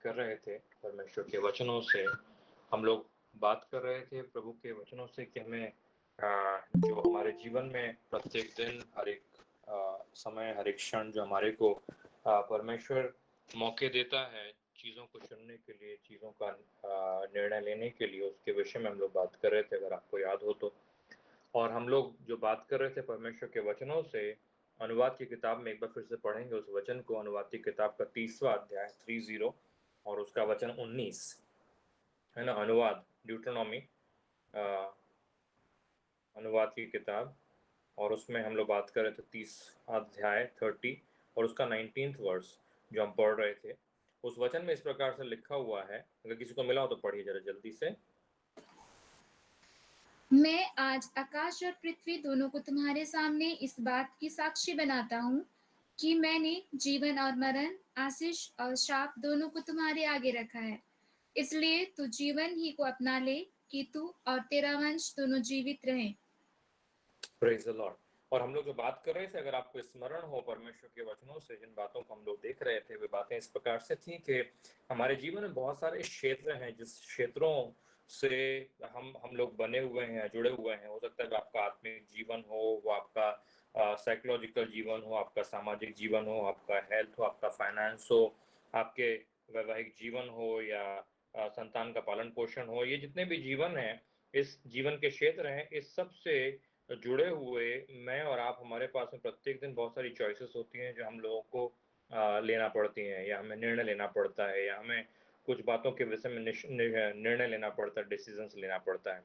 कर रहे थे परमेश्वर के वचनों से। हम लोग बात कर रहे थे प्रभु के वचनों से कि हमें जो हमारे जीवन में प्रत्येक दिन हर एक समय हर एक क्षण जो हमारे को परमेश्वर मौके देता है चीज़ों को चुनने के लिए, चीज़ों का निर्णय लेने के लिए, उसके विषय में हम लोग बात कर रहे थे, अगर आपको याद हो तो। और हम लोग जो बात कर रहे थे परमेश्वर के वचनों से, अनुवाद की किताब में एक बार फिर से पढ़ेंगे उस वचन को। अनुवाद की किताब का 30वां अध्याय 30 और उसका वचन 19 है ना। अनुवाद ड्यूटरनॉमी अनुवाद की किताब, और उसमें हम लोग बात कर रहे थे 30 अध्याय 30 और उसका 19th वर्स जो हम पढ़ रहे थे। उस वचन में इस प्रकार से लिखा हुआ है, अगर किसी को मिला हो तो पढ़िए जरा जल्दी से। मैं आज आकाश और पृथ्वी दोनों को तुम्हारे सामने इस बात की साक्षी बनाता हूँ कि मैंने जीवन और मरण, आशीष और शाप दोनों को तुम्हारे आगे रखा है। इसलिए तू जीवन ही को अपना ले कि तू और तेरा वंश दोनों जीवित रहें। Praise the Lord. और हम लोग जो बात कर रहे थे, अगर आपको स्मरण हो परमेश्वर के वचनों से, जिन बातों को हम लोग देख रहे थे वे बातें इस प्रकार से थी कि हमारे जीवन में बहुत सारे क्षेत्र हैं जिस क्षेत्रों से हम लोग बने हुए हैं, जुड़े हुए हैं। हो सकता है वो आपका आत्मिक जीवन हो, वो आपका साइकोलॉजिकल जीवन हो, आपका सामाजिक जीवन हो, आपका हेल्थ हो, आपका फाइनेंस हो, आपके वैवाहिक जीवन हो, या संतान का पालन पोषण हो। ये जितने भी जीवन हैं, इस जीवन के क्षेत्र हैं, इस सब से जुड़े हुए मैं और आप, हमारे पास में प्रत्येक दिन बहुत सारी चॉइसेस होती हैं जो हम लोगों को लेना पड़ती हैं, या हमें निर्णय लेना पड़ता है, या हमें कुछ बातों के विषय में निर्णय लेना पड़ता है, डिसीजंस लेना पड़ता है।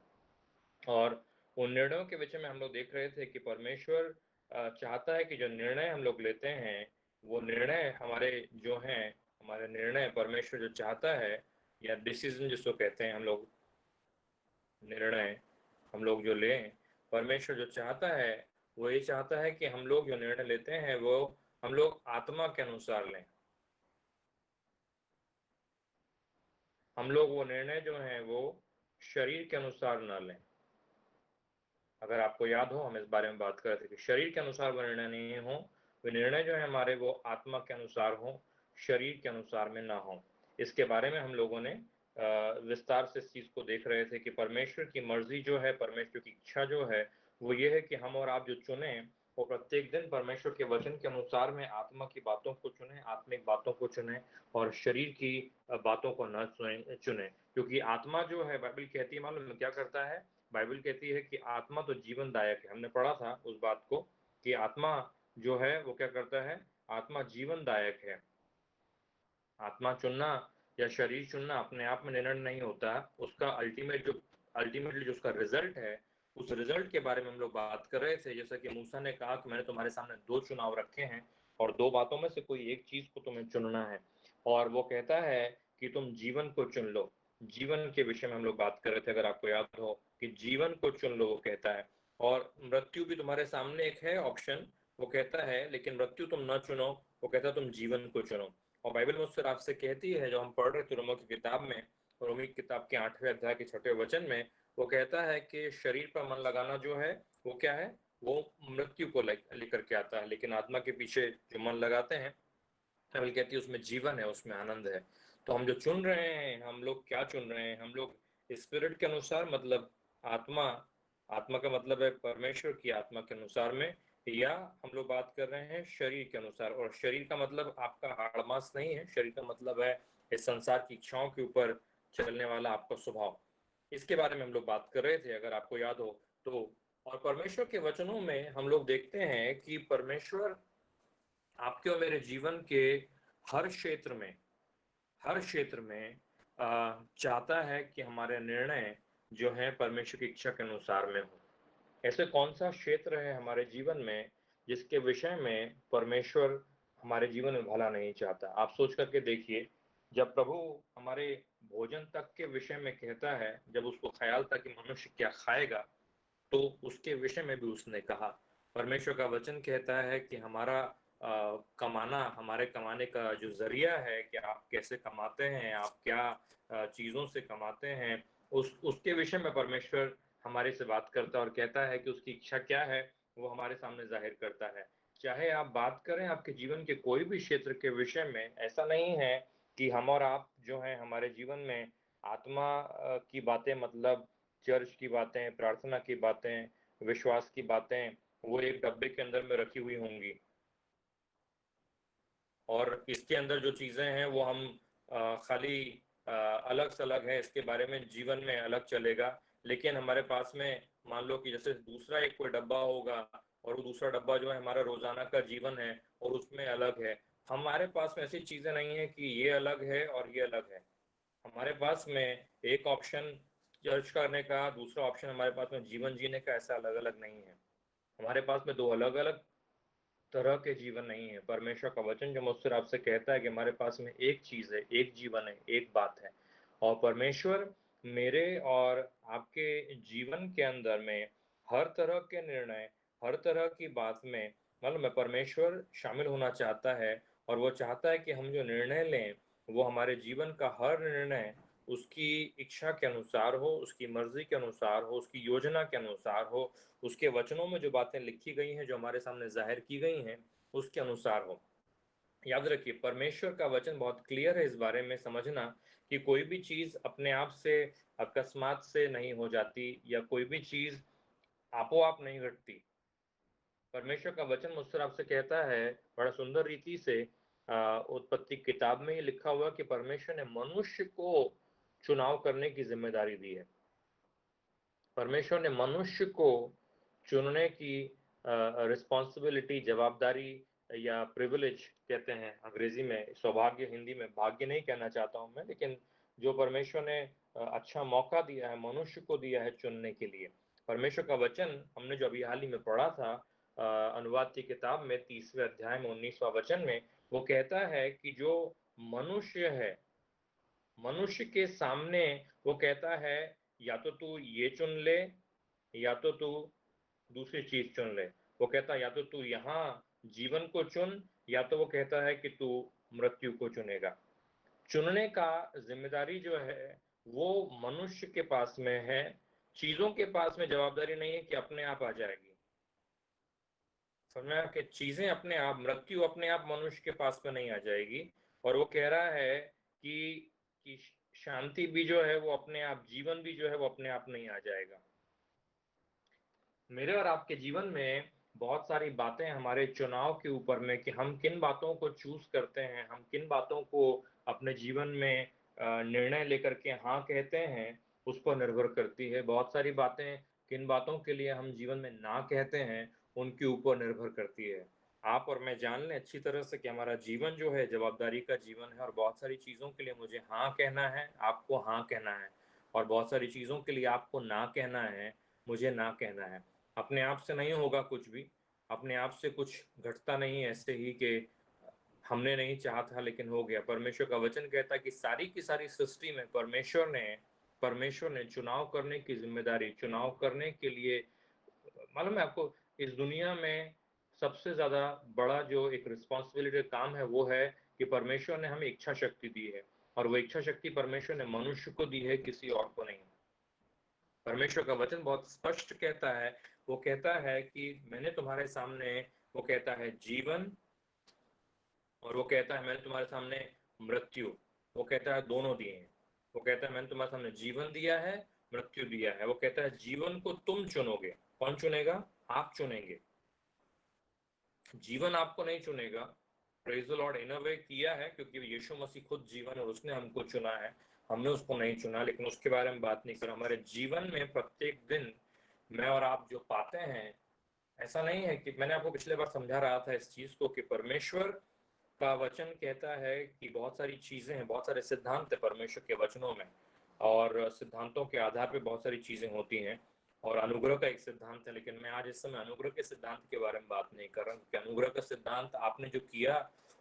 और उन निर्णयों के विषय में हम लोग देख रहे थे कि परमेश्वर चाहता है कि जो निर्णय हम लोग लेते हैं, वो निर्णय हमारे जो हैं, हमारे निर्णय परमेश्वर जो चाहता है, या डिसीजन जिसको कहते हैं हम लोग, निर्णय हम लोग जो लें, परमेश्वर जो चाहता है वो ये चाहता है कि हम लोग जो निर्णय लेते हैं वो हम लोग आत्मा के अनुसार लें। हम लोग वो निर्णय जो हैं वो शरीर के अनुसार ना लें। अगर आपको याद हो, हम इस बारे में बात कर रहे थे कि शरीर के अनुसार वो निर्णय नहीं हो, वे निर्णय जो है हमारे वो आत्मा के अनुसार हो, शरीर के अनुसार में ना हो। इसके बारे में हम लोगों ने विस्तार से इस चीज को देख रहे थे कि परमेश्वर की मर्जी जो है, परमेश्वर की इच्छा जो है, वो ये है कि हम और आप जो चुने, वो प्रत्येक दिन परमेश्वर के वचन के अनुसार में आत्मा की बातों को चुने, आत्मिक बातों को चुने, और शरीर की बातों को न चुने। क्योंकि आत्मा जो है, बाइबल कहती है, मालूम है क्या करता है? बाइबल कहती है कि आत्मा तो जीवनदायक है। हमने पढ़ा था उस बात को कि आत्मा जो है वो क्या करता है? आत्मा जीवनदायक है। आत्मा चुनना या शरीर चुनना अपने आप में निर्णय नहीं होता, उसका अल्टीमेटली जो उसका रिजल्ट है, उस रिजल्ट के बारे में हम लोग बात कर रहे थे। जैसा कि मूसा ने कहा कि मैंने तुम्हारे सामने दो चुनाव रखे हैं और दो बातों में से कोई एक चीज को तुम्हें चुनना है, और वो कहता है कि तुम जीवन को चुन लो। जीवन के विषय में हम लोग बात कर रहे थे, अगर आपको याद हो, कि जीवन को चुन लो वो कहता है। और मृत्यु भी तुम्हारे सामने एक है ऑप्शन, वो कहता है, लेकिन मृत्यु तुम न चुनो, वो कहता है तुम जीवन को चुनो। और बाइबल मुझसे आपसे कहती है, जो हम पढ़ रहे थे रोमियो की किताब में, रोमी की किताब के 8वें अध्याय के 6वें वचन में, वो कहता है कि शरीर पर मन लगाना जो है वो क्या है? वो मृत्यु को लेकर के आता है, लेकिन आत्मा के पीछे जो मन लगाते हैं, बाइबल कहती है उसमें जीवन है, उसमें आनंद है। तो हम जो चुन रहे हैं, हम लोग क्या चुन रहे हैं? हम लोग स्पिरिट के अनुसार, मतलब आत्मा, आत्मा का मतलब है परमेश्वर की आत्मा के अनुसार में, या हम लोग बात कर रहे हैं शरीर के अनुसार। और शरीर का मतलब आपका हाड़ मांस नहीं है, शरीर का मतलब है इस संसार की इच्छाओं के ऊपर चलने वाला आपका स्वभाव। इसके बारे में हम लोग बात कर रहे थे, अगर आपको याद हो तो। और परमेश्वर के वचनों में हम लोग देखते हैं कि परमेश्वर आपके और मेरे जीवन के हर क्षेत्र में, हर क्षेत्र में चाहता है कि हमारे निर्णय जो है परमेश्वर की इच्छा के अनुसार में हो। ऐसे कौन सा क्षेत्र है हमारे जीवन में जिसके विषय में परमेश्वर हमारे जीवन में भला नहीं चाहता? आप सोच करके देखिए, जब प्रभु हमारे भोजन तक के विषय में कहता है, जब उसको ख्याल था कि मनुष्य क्या खाएगा, तो उसके विषय में भी उसने कहा। परमेश्वर का वचन कहता है कि हमारा कमाना, हमारे कमाने का जो जरिया है कि आप कैसे कमाते हैं, आप क्या चीज़ों से कमाते हैं, उसके विषय में परमेश्वर हमारे से बात करता है और कहता है कि उसकी इच्छा क्या है वो हमारे सामने जाहिर करता है। चाहे आप बात करें आपके जीवन के कोई भी क्षेत्र के विषय में, ऐसा नहीं है कि हम और आप जो हैं हमारे जीवन में आत्मा की बातें, मतलब चर्च की बातें, प्रार्थना की बातें, विश्वास की बातें, वो एक डब्बे के अंदर में रखी हुई होंगी, और इसके अंदर जो चीज़ें हैं वो हम खाली अलग से अलग है, इसके बारे में जीवन में अलग चलेगा। लेकिन हमारे पास में मान लो कि जैसे दूसरा एक कोई डब्बा होगा, और वो दूसरा डब्बा जो है हमारा रोजाना का जीवन है, और उसमें अलग है। हमारे पास में ऐसी चीजें नहीं है कि ये अलग है और ये अलग है। हमारे पास में एक ऑप्शन चर्च करने का, दूसरा ऑप्शन हमारे पास में जीवन जीने का, ऐसा अलग अलग नहीं है। हमारे पास में दो अलग अलग तरह के जीवन नहीं है। परमेश्वर का वचन जो मुझसे आपसे कहता है कि हमारे पास में एक चीज है, एक जीवन है, एक बात है। और परमेश्वर मेरे और आपके जीवन के अंदर में हर तरह के निर्णय, हर तरह की बात में, मतलब मैं परमेश्वर शामिल होना चाहता है। और वो चाहता है कि हम जो निर्णय लें वो हमारे जीवन का हर निर्णय उसकी इच्छा के अनुसार हो, उसकी मर्जी के अनुसार हो, उसकी योजना के अनुसार हो, उसके वचनों में जो बातें लिखी गई हैं, जो हमारे सामने जाहिर की गई हैं, उसके अनुसार हो। याद रखिए, परमेश्वर का वचन बहुत क्लियर है इस बारे में समझना कि कोई भी चीज अपने आप से, अकस्मात से नहीं हो जाती, या कोई भी चीज आपो आप नहीं घटती। परमेश्वर का वचन मुझसे आपसे कहता है बड़ा सुंदर रीति से, उत्पत्ति किताब में ही लिखा हुआ कि परमेश्वर ने मनुष्य को चुनाव करने की जिम्मेदारी दी है। परमेश्वर ने मनुष्य को चुनने की रिस्पॉन्सिबिलिटी, जवाबदारी, या प्रिविलेज कहते हैं अंग्रेजी में, सौभाग्य हिंदी में भाग्य नहीं कहना चाहता हूं मैं, लेकिन जो परमेश्वर ने अच्छा मौका दिया है, मनुष्य को दिया है चुनने के लिए। परमेश्वर का वचन हमने जो अभी हाल ही में पढ़ा था अनुवाद की किताब में 30वें अध्याय में 19वां वचन में, वो कहता है कि जो मनुष्य है, मनुष्य के सामने वो कहता है या तो तू ये चुन ले, या तो तू दूसरी चीज चुन ले। वो कहता है या तो तू यहाँ जीवन को चुन, या तो वो कहता है कि तू मृत्यु को चुनेगा। चुनने का जिम्मेदारी जो है वो मनुष्य के पास में है। चीजों के पास में जवाबदारी नहीं है कि अपने आप आ जाएगी। समझ में आया कि चीजें अपने आप, मृत्यु अपने आप मनुष्य के पास में नहीं आ जाएगी। और वो कह रहा है कि शांति भी जो है वो अपने आप, जीवन भी जो है वो अपने आप नहीं आ जाएगा। मेरे और आपके जीवन में बहुत सारी बातें हमारे चुनाव के ऊपर में, कि हम किन बातों को चूज करते हैं, हम किन बातों को अपने जीवन में निर्णय लेकर के हाँ कहते हैं, उस पर निर्भर करती है। बहुत सारी बातें, किन बातों के लिए हम जीवन में ना कहते हैं, उनके ऊपर निर्भर करती है। आप और मैं जान लें अच्छी तरह से कि हमारा जीवन जो है जवाबदारी का जीवन है, और बहुत सारी चीजों के लिए मुझे हाँ कहना है, आपको हाँ कहना है, और बहुत सारी चीजों के लिए आपको ना कहना है, मुझे ना कहना है। अपने आप से नहीं होगा कुछ भी, अपने आप से कुछ घटता नहीं ऐसे ही कि हमने नहीं चाहा था लेकिन हो गया। परमेश्वर का वचन कहता है कि सारी की सारी सृष्टि में परमेश्वर ने चुनाव करने की जिम्मेदारी, चुनाव करने के लिए, मालूम है आपको, इस दुनिया में सबसे ज्यादा बड़ा जो एक रिस्पॉन्सिबिलिटी काम है वो है कि परमेश्वर ने हमें इच्छा शक्ति दी है, और वो इच्छा शक्ति परमेश्वर ने मनुष्य को दी है, किसी और को नहीं। परमेश्वर का वचन बहुत स्पष्ट कहता है, वो कहता है कि मैंने तुम्हारे सामने, वो कहता है जीवन, और वो कहता है मैंने तुम्हारे सामने मृत्यु, वो कहता है दोनों दिए हैं। वो कहता है मैंने तुम्हारे सामने जीवन दिया है, मृत्यु दिया है। वो कहता है जीवन को तुम चुनोगे। कौन चुनेगा? आप चुनेंगे। जीवन आपको नहीं चुनेगा। प्रेज द लॉर्ड, इन अ वे किया है, क्योंकि यीशु मसीह खुद जीवन और उसने हमको चुना है, हमने उसको नहीं चुना। लेकिन उसके बारे में बात नहीं कर, हमारे जीवन में प्रत्येक दिन मैं और आप जो पाते हैं, ऐसा नहीं है कि, मैंने आपको पिछले बार समझा रहा था इस चीज को, कि परमेश्वर का वचन कहता है कि बहुत सारी चीजें हैं, बहुत सारे सिद्धांत है परमेश्वर के वचनों में, और सिद्धांतों के आधार पे बहुत सारी चीजें होती हैं, और अनुग्रह का एक सिद्धांत है। लेकिन मैं आज इस समय अनुग्रह के सिद्धांत के बारे में बात नहीं कर रहा हूँ, क्योंकि अनुग्रह का सिद्धांत आपने जो किया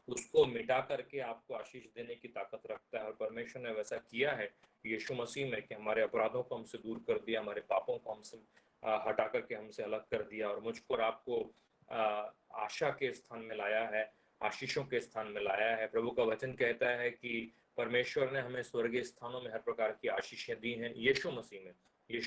उसको मिटा करके आपको आशीष देने की ताकत रखता है। और परमेश्वर ने वैसा किया है यीशु मसीह में, कि हमारे अपराधों को हमसे दूर कर दिया, हमारे पापों को हमसे हटा करके हमसे अलग कर दिया, और मुझको और आपको आशा के स्थान में लाया है, आशीषों के स्थान में लाया है। प्रभु का वचन कहता है कि परमेश्वर ने हमें स्वर्गीय स्थानों में हर प्रकार की आशीषें दी हैं। यीशु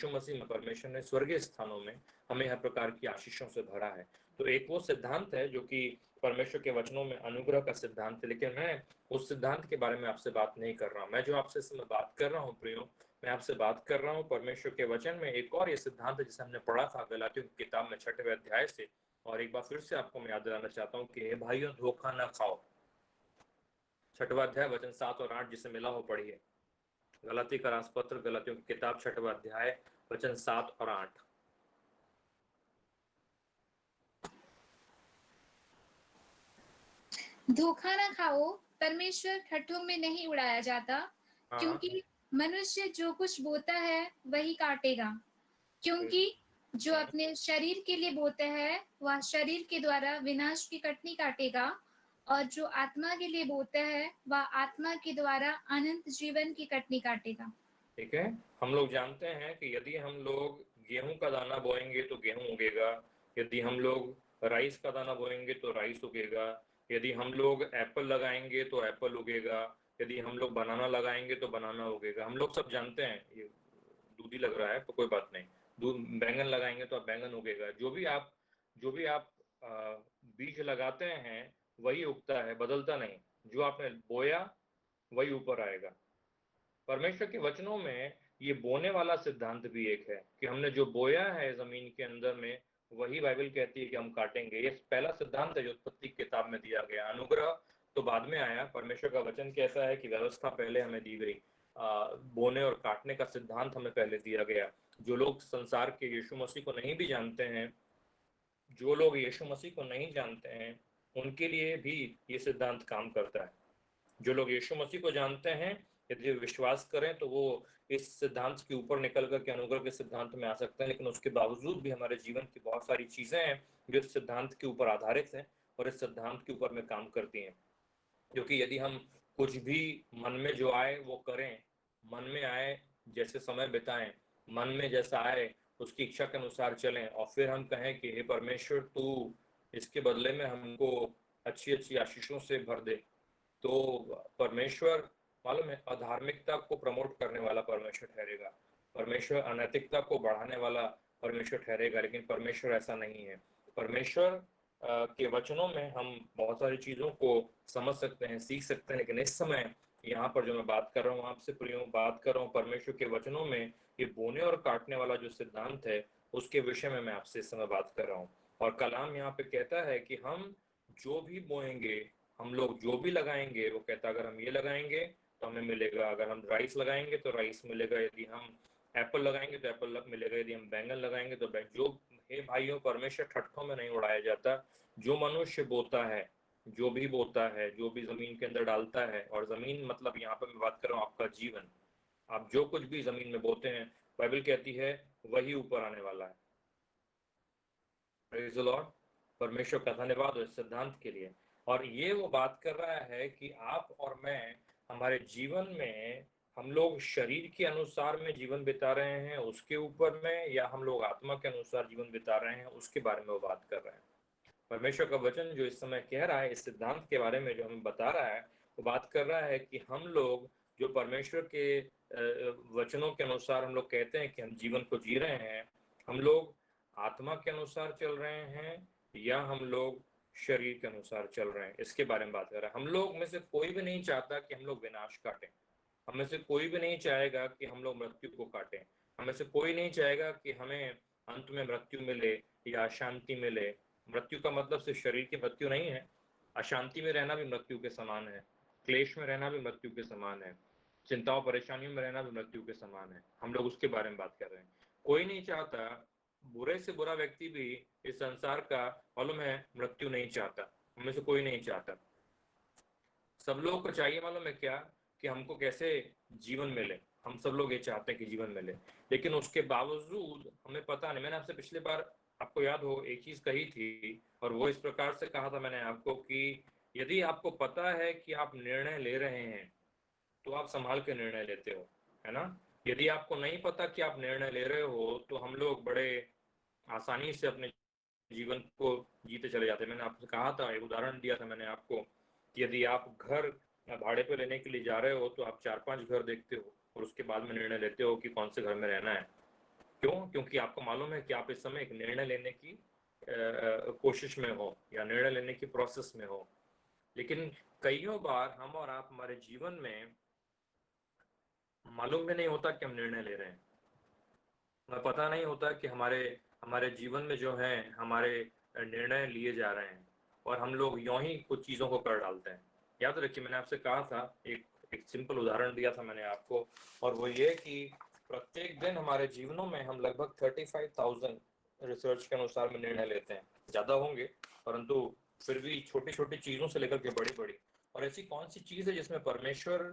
मसीह में परमेश्वर ने स्वर्गीय स्थानों में हमें हर प्रकार की आशीषों से भरा है। तो एक वो सिद्धांत है जो कि परमेश्वर के वचनों में अनुग्रह का सिद्धांत है, लेकिन मैं उस सिद्धांत के बारे में आपसे बात नहीं कर रहा हूँ। मैं जो आपसे इस समय बात कर रहा हूँ प्रियो, मैं आपसे बात कर रहा हूँ परमेश्वर के वचन में एक और ये सिद्धांत है जिसे हमने पढ़ा था गलातियों की किताब में 6वें अध्याय से। और एक बार फिर से आपको मैं याद दिलाना चाहता हूँ कि हे भाइयों, धोखा ना खाओ। 6वां अध्याय वचन 7 और 8 जिसे मिला हो पढ़िए। गलाती का रासपत्र, गलातियों की किताब 6वां अध्याय वचन 7 और 8। धोखा ना खाओ, परमेश्वर ठट्ठों में नहीं उड़ाया जाता, हाँ, क्योंकि मनुष्य जो कुछ बोता है वही काटेगा। क्योंकि जो अपने शरीर के लिए बोता है वह शरीर के द्वारा विनाश की कटनी काटेगा, और जो आत्मा के लिए बोता है वह आत्मा के द्वारा अनंत जीवन की कटनी काटेगा। ठीक है। हम लोग जानते हैं कि यदि हम लोग गेहूं का दाना बोएंगे तो गेहूं उगेगा, यदि हम लोग राइस का दाना बोएंगे तो राइस उगेगा, यदि हम लोग एप्पल लगाएंगे तो एप्पल उगेगा, यदि हम लोग बनाना लगाएंगे तो बनाना उगेगा। हम लोग सब जानते हैं। ये दूधी लग रहा है तो कोई बात नहीं, बैंगन लगाएंगे तो बैंगन उगेगा। जो भी आप अ, बीज लगाते हैं वही उगता है, बदलता नहीं। जो आपने बोया वही ऊपर आएगा। परमेश्वर के वचनों में ये बोने वाला सिद्धांत भी एक है कि हमने जो बोया है जमीन के अंदर में वही बाइबल कहती है कि हम काटेंगे। ये पहला सिद्धांत है जो उत्पत्ति की किताब में दिया गया। अनुग्रह तो बाद में आया। परमेश्वर का वचन कैसा है कि व्यवस्था पहले हमें दी गई, बोने और काटने का सिद्धांत हमें पहले दिया गया। जो लोग संसार के यीशु मसीह को नहीं भी जानते हैं, जो लोग यीशु मसीह को नहीं जानते हैं, उनके लिए भी ये सिद्धांत काम करता है। जो लोग यीशु मसीह को जानते हैं, यदि विश्वास करें तो वो इस सिद्धांत के ऊपर निकल कर के अनुग्रह के सिद्धांत में आ सकते हैं। लेकिन उसके बावजूद भी हमारे जीवन की बहुत सारी चीजें हैं जो इस सिद्धांत के ऊपर आधारित हैं और इस सिद्धांत के ऊपर में काम करती हैं। क्योंकि यदि हम कुछ भी मन में जो आए वो करें, मन में आए जैसे समय बिताएं, मन में जैसा आए उसकी इच्छा के अनुसार चलें, और फिर हम कहें कि हे परमेश्वर, तू इसके बदले में हमको अच्छी अच्छी आशीषों से भर दे, तो परमेश्वर, मालूम है, अधार्मिकता को प्रमोट करने वाला परमेश्वर ठहरेगा। परमेश्वर अनैतिकता को बढ़ाने वाला परमेश्वर ठहरेगा। लेकिन परमेश्वर ऐसा नहीं है। परमेश्वर के वचनों में हम बहुत सारी चीजों को समझ सकते हैं, सीख सकते हैं। लेकिन इस समय यहाँ पर जो मैं बात कर रहा हूँ आपसे प्रियो, बात कर रहा हूँ परमेश्वर के वचनों में ये बोने और काटने वाला जो सिद्धांत है उसके विषय में मैं आपसे इस समय बात कर रहा हूँ। और कलाम यहाँ पे कहता है कि हम जो भी बोएंगे, हम लोग जो भी लगाएंगे, वो कहता है अगर हम ये लगाएंगे तो हमें मिलेगा, अगर हम राइस लगाएंगे तो राइस मिलेगा, यदि हम एप्पल लगाएंगे तो एप्पल मिलेगा, यदि हम बैंगन लगाएंगे तो जो, हे भाइयों, परमेश्वर ठट्ठों में नहीं उड़ाया जाता। जो मनुष्य बोता है, जो भी बोता है, जो भी जमीन के अंदर डालता है, और जमीन मतलब यहाँ पर मैं बात कर रहा हूँ आपका जीवन, आप जो कुछ भी जमीन में बोते हैं बाइबल कहती है वही ऊपर आने वाला है। Praise the Lord. परमेश्वर का धन्यवाद हो इस सिद्धांत के लिए। और ये वो बात कर रहा है कि आप और मैं हमारे जीवन में, हम लोग शरीर के अनुसार में जीवन बिता रहे हैं उसके ऊपर में, या हम लोग आत्मा के अनुसार जीवन बिता रहे हैं उसके बारे में वो बात कर रहे हैं। परमेश्वर का वचन जो इस समय कह रहा है, इस सिद्धांत के बारे में जो हमें बता रहा है, वो बात कर रहा है कि हम लोग जो परमेश्वर के वचनों के अनुसार हम लोग कहते हैं कि हम जीवन को जी रहे हैं, हम लोग आत्मा के अनुसार चल रहे हैं या हम लोग शरीर के अनुसार चल रहे हैं, इसके बारे में बात कर रहा है। हम लोग में से कोई भी नहीं चाहता कि हम लोग विनाश काटें। हम में से कोई भी नहीं चाहेगा कि हम लोग मृत्यु को काटें। हम में से कोई नहीं चाहेगा कि हमें अंत में मृत्यु मिले या अशांति मिले। मृत्यु का मतलब सिर्फ शरीर की मृत्यु नहीं है। अशांति में रहना भी मृत्यु के समान है, क्लेश में रहना भी मृत्यु के समान है, चिंताओं परेशानियों में रहना भी मृत्यु के समान है। हम लोग उसके बारे में बात कर रहे हैं। कोई नहीं चाहता, बुरे से बुरा व्यक्ति भी इस संसार का, मालूम है, मृत्यु नहीं चाहता। हम में से कोई नहीं चाहता। सब लोगों को चाहिए मालूम है क्या, कि हमको कैसे जीवन मिले। हम सब लोग ये चाहते हैं कि जीवन मिले, लेकिन उसके बावजूद हमें पता नहीं। मैंने आपसे पिछली बार, आपको याद हो, एक चीज कही थी, और वो इस प्रकार से कहा था मैंने आपको कि यदि आपको पता है कि आप निर्णय ले रहे हैं तो आप संभाल के निर्णय लेते हो, है ना। यदि आपको नहीं पता कि आप निर्णय ले रहे हो तो हम लोग बड़े आसानी से अपने जीवन को जीते चले जाते हैं। मैंने आपसे कहा था, एक उदाहरण दिया था मैंने आपको, कि यदि आप घर भाड़े पे लेने के लिए जा रहे हो तो आप 4-5 घर देखते हो और उसके बाद में निर्णय लेते हो कि कौन से घर में रहना है। क्यों? क्योंकि आपको मालूम है कि आप इस समय एक निर्णय लेने की कोशिश में हो या निर्णय लेने की प्रोसेस में हो, लेकिन कईयों बार हम और आप हमारे जीवन में मालूम भी नहीं होता कि हम निर्णय ले रहे हैं, हमें पता नहीं होता कि हमारे हमारे जीवन में जो है हमारे निर्णय लिए जा रहे हैं और हम लोग यूं ही कुछ चीज़ों को कर डालते हैं। याद रखिए, मैंने आपसे कहा था, एक सिंपल उदाहरण दिया था मैंने आपको, और वो ये कि प्रत्येक दिन हमारे जीवनों में हम लगभग 35,000 रिसर्च के अनुसार में निर्णय लेते हैं। ज़्यादा होंगे, परंतु फिर भी छोटी छोटी चीज़ों से लेकर के बड़ी बड़ी। और ऐसी कौन सी चीज़ है जिसमें परमेश्वर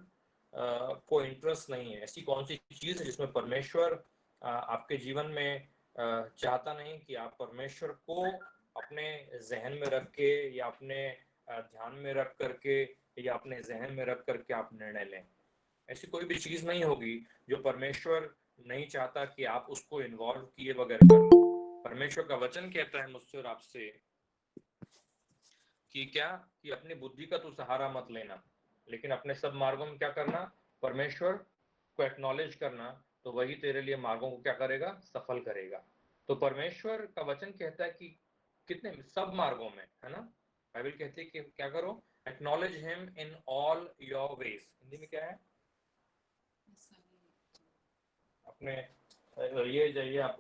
को इंटरेस्ट नहीं है? ऐसी कौन सी चीज़ है जिसमें परमेश्वर आपके जीवन में चाहता नहीं कि आप परमेश्वर को अपने जहन में रख के या अपने ध्यान में रख करके या अपने जहन में रख करके आप निर्णय लें? ऐसी कोई भी चीज नहीं होगी जो परमेश्वर नहीं चाहता कि आप उसको इन्वॉल्व किए बगैर कर लो। परमेश्वर का वचन कहता है मुझसे और आपसे कि क्या, कि अपनी बुद्धि का तू सहारा मत लेना, लेकिन अपने सब मार्गों में क्या करना, परमेश्वर को एक्नॉलेज करना, तो वही तेरे लिए मार्गों को क्या करेगा, सफल करेगा। तो परमेश्वर का वचन कहता है कि कितने सब मार्गों में, है ना, बाइबल कहती है कि क्या करो, acknowledge him in all your ways. Hindi में क्या है, अपने ये जाइए आप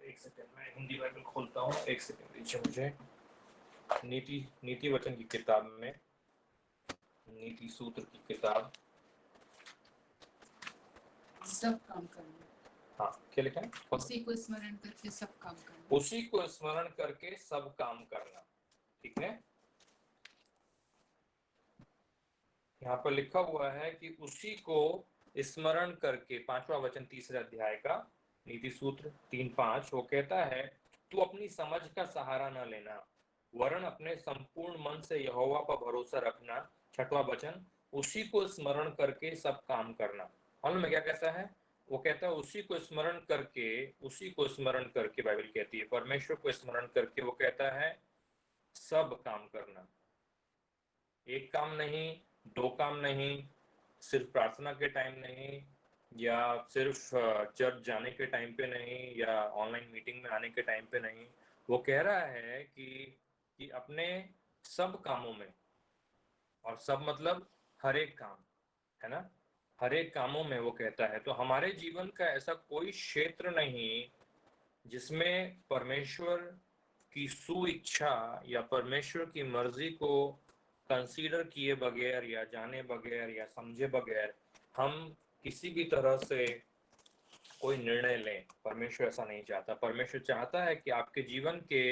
एक सेकंड में हिंदी बाइबल खोलता हूँ, एक सेकंड दीजिए मुझे। नीति वचन की किताब में, नीति सूत्र की किताब, सब काम करना, हाँ क्या लिखा है, उसी को स्मरण करके सब काम करना, उसी को स्मरण करके सब काम करना। ठीक है, यहाँ पर लिखा हुआ है कि उसी को स्मरण करके, 5वां वचन 3रे अध्याय का, नीति सूत्र 3:5, वो कहता है तू अपनी समझ का सहारा न लेना, वरन अपने संपूर्ण मन से यहोवा पर भरोसा रखना। 6वां वचन, उसी को स्मरण करके सब काम करना। मालूम में क्या कहता है, वो कहता है उसी को स्मरण करके, उसी को स्मरण करके, बाइबल कहती है परमेश्वर को स्मरण करके वो कहता है सब काम करना। एक काम नहीं, दो काम नहीं, सिर्फ प्रार्थना के टाइम नहीं, या सिर्फ चर्च जाने के टाइम पे नहीं, या ऑनलाइन मीटिंग में आने के टाइम पे नहीं। वो कह रहा है कि अपने सब कामों में, और सब मतलब हर एक काम, है ना, हर एक कामों में वो कहता है। तो हमारे जीवन का ऐसा कोई क्षेत्र नहीं जिसमें परमेश्वर की सुइच्छा या परमेश्वर की मर्जी को कंसीडर किए बगैर या जाने बगैर या समझे बगैर हम किसी भी तरह से कोई निर्णय लें। परमेश्वर ऐसा नहीं चाहता। परमेश्वर चाहता है कि आपके जीवन के